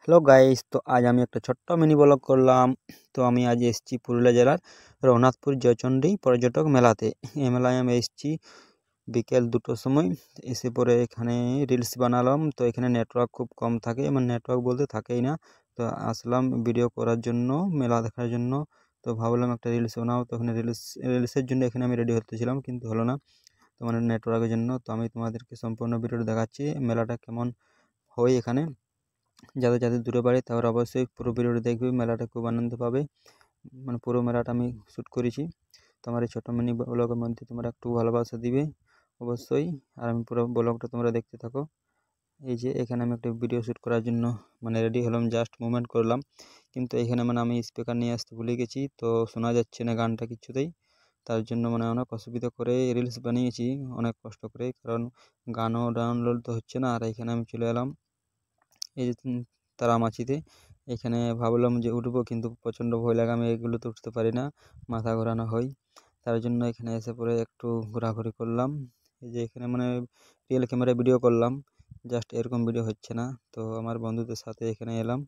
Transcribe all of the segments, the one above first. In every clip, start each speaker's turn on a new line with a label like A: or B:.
A: Hello guys, তো আজ আমি একটা ছোট্ট মিনি ব্লগ করলাম। তো আমি আজ এসেছি পুরুলিয়া জেলার রঘুনাথপুর জয়চণ্ডী পর্যটক মেলাতে। এই মেলায় আমি এসেছি বিকেল 2টোর সময়। এসে পরে এখানে রিলস বানালাম। তো এখানে নেটওয়ার্ক খুব কম থাকে, মানে নেটওয়ার্ক বলতে থাকেই না। তো আসলাম ভিডিও করার জন্য, মেলা দেখার জন্য। তো ভাবলাম একটা রিলস বানাও। তো এখানে রিলসের জন্য এখানে আমি রেডি হতেছিলাম, কিন্তু হলো না। তো মানে নেটওয়ার্কের জন্য। তো আমি তোমাদেরকে সম্পূর্ণ ভিডিওটা দেখাচ্ছি মেলাটা কেমন হয় এখানে। যাদের দূরে বাড়ি তারা অবশ্যই পুরো ভিডিওটা দেখবে, মেলাটা খুব আনন্দ পাবে। মানে পুরো মেলাটা আমি শ্যুট করেছি। তো আমার এই ছোটো মিনি ব্লগের মধ্যে তোমরা একটু ভালোবাসা দিবে অবশ্যই। আর আমি পুরো ব্লগটা তোমরা দেখতে থাকো। এই যে এখানে আমি একটা ভিডিও শ্যুট করার জন্য মানে রেডি হলাম, জাস্ট মুভমেন্ট করলাম। কিন্তু এখানে মানে আমি স্পিকার নিয়ে আসতে ভুলে গেছি, তো শোনা যাচ্ছে না গানটা কিছুতেই। তার জন্য মানে অনেক অসুবিধা করে রিলস বানিয়েছি, অনেক কষ্ট করে, কারণ গানও ডাউনলোড তো হচ্ছে না। আর এখানে আমি চলে এলাম এই যে তারামাছিতে। এখানে ভাবলাম যে উঠবো, কিন্তু প্রচণ্ড ভয় লাগে, আমি এগুলোতে উঠতে পারি না, মাথা ঘোরানো হয়। তার জন্য এখানে এসে পরে একটু ঘোরাঘুরি করলাম। এই যে এখানে মানে রিয়েল ক্যামেরায় ভিডিও করলাম, জাস্ট এরকম ভিডিও হচ্ছে না। তো আমার বন্ধুদের সাথে এখানে এলাম।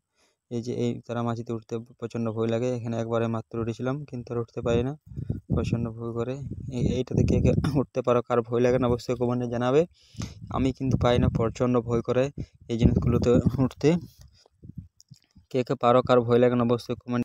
A: এই যে এই তারামাছিতে উঠতে প্রচণ্ড ভয় লাগে। এখানে একবারে মাত্র উঠেছিলাম, কিন্তু আর উঠতে পারি না, প্রচণ্ড ভয় করে। এইটাতে কে কে উঠতে পারো, কার ভয় লাগে না অবশ্যই কমেন্টে জানাবে। আমি কিন্তু পাই না, প্রচণ্ড ভয় করে এই জিনিসগুলোতে উঠতে। কে কে পারো, কার ভয় লাগে না অবশ্যই কমেন্ট